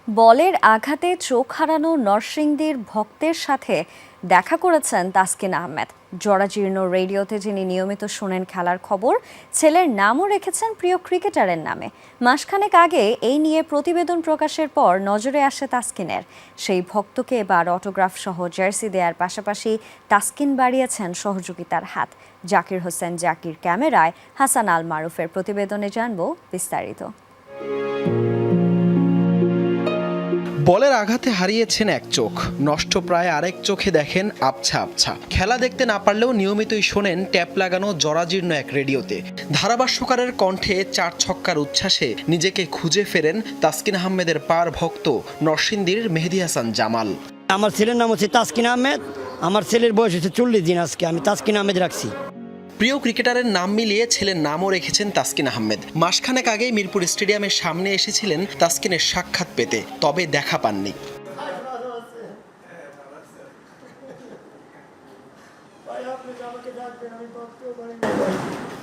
বলের আঘাতে চোখ হারানো নরসিংদীর ভক্তের সাথে দেখা করেছেন তাসকিন আহমেদ। জরাজীর্ণ রেডিওতে যিনি নিয়মিত শোনেন খেলার খবর, ছেলের নামও রেখেছেন প্রিয় ক্রিকেটারের নামে। মাসখানেক আগে এই নিয়ে প্রতিবেদন প্রকাশের পর নজরে আসে তাসকিনের। সেই ভক্তকে এবার অটোগ্রাফ সহ জার্সি দেওয়ার পাশাপাশি তাসকিন বাড়িয়েছেন সহযোগিতার হাত। জাকির হোসেন জাকির ক্যামেরায়, হাসান আল মারুফের প্রতিবেদনে জানব বিস্তারিত। বলের আঘাতে হারিয়েছেন এক চোখ, নষ্ট প্রায় আরেক চোখে দেখেন আবছা আবছা। খেলা দেখতে না পারলেও নিয়মিতই শোনেন ট্যাপ লাগানো জরাজীর্ণ এক রেডিওতে। ধারাভাষ্যকারের কণ্ঠে 4 ছক্কার উচ্ছ্বাসে নিজেকে খুঁজে ফেরেন তাসকিন আহমেদের পার ভক্ত নরসিংদীর মেহেদী হাসান জামাল। আমার ছেলের নাম হচ্ছে তাসকিন আহমেদ। আমার ছেলের বয়স হচ্ছে 40 দিন। আজকে আমি তাসকিন আহমেদ রাখছি। প্রিয় ক্রিকেটারের নাম মিলিয়ে ছেলের নামও রেখেছেন তাসকিন আহমেদ। মাসখানেক আগেই মিরপুর স্টেডিয়ামের সামনে এসেছিলেন তাসকিনের সাক্ষাৎ পেতে, তবে দেখা পাননি।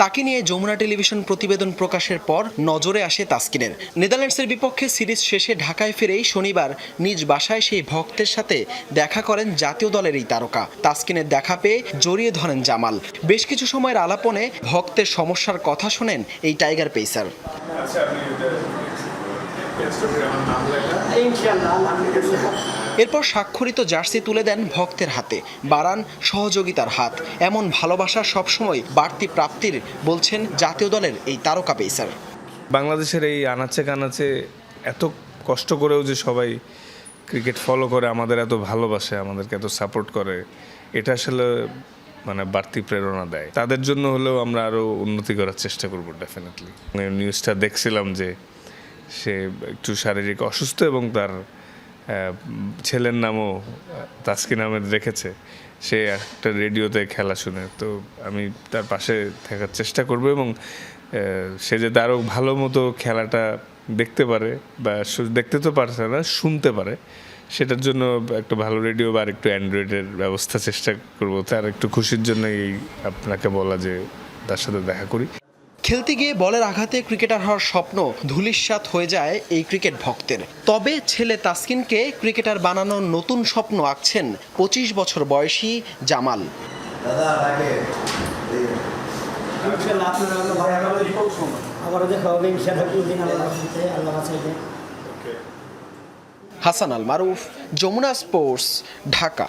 তাকে নিয়ে যমুনা টেলিভিশন প্রতিবেদন প্রকাশের পর নজরে আসে তাসকিনের। নেদারল্যান্ডসের বিপক্ষে সিরিজ শেষে ঢাকায় ফিরেই শনিবার নিজ বাসায় সেই ভক্তের সাথে দেখা করেন জাতীয় দলের এই তারকা। তাসকিনের দেখা পেয়ে জড়িয়ে ধরেন জামাল। বেশ কিছু সময়ের আলাপনে ভক্তের সমস্যার কথা শোনেন এই টাইগার পেসার। এরপর স্বাক্ষরিত জার্সি তুলে দেন ভক্তের হাতে, বাড়ান সহযোগিতার হাত। এমন ভালোবাসা সবসময় বাড়তি প্রাপ্তির বলছেন জাতীয় দলের এই তারকা পেসার। বাংলাদেশের এই আনাচে কানাচে এত কষ্ট করেও যে সবাই ক্রিকেট ফলো করে, আমাদের এত ভালোবাসে, আমাদেরকে এত সাপোর্ট করে, এটা আসলে বাড়তি প্রেরণা দেয়। তাদের জন্য হলেও আমরা আরও উন্নতি করার চেষ্টা করব ডেফিনেটলি। নিউজটা দেখছিলাম যে সে একটু শারীরিক অসুস্থ এবং তার ছেলের নামও তাসকিন আহমেদ রেখেছে। সে একটা রেডিওতে খেলা শুনে, তো আমি তার পাশে থাকার চেষ্টা করব এবং সে যাতে আরও ভালো মতো খেলাটা দেখতে পারে, বা দেখতে তো পারছে না, শুনতে পারে, সেটার জন্য একটা ভালো রেডিও বা একটু অ্যান্ড্রয়েডের ব্যবস্থা চেষ্টা করব। তার একটু খুশির জন্য এই আপনাকে বলা যে তার সাথে দেখা করি। খেলতে গিয়ে বলের আঘাতে ক্রিকেটার হওয়ার স্বপ্ন ধূলিসাৎ হয়ে যায় এই ক্রিকেট ভক্তের। তবে ছেলে তাসকিনকে ক্রিকেটার বানানোর নতুন স্বপ্ন আঁকছেন 25 বছর বয়সী জামাল। হাসান আল মারুফ, যমুনা স্পোর্টস, ঢাকা।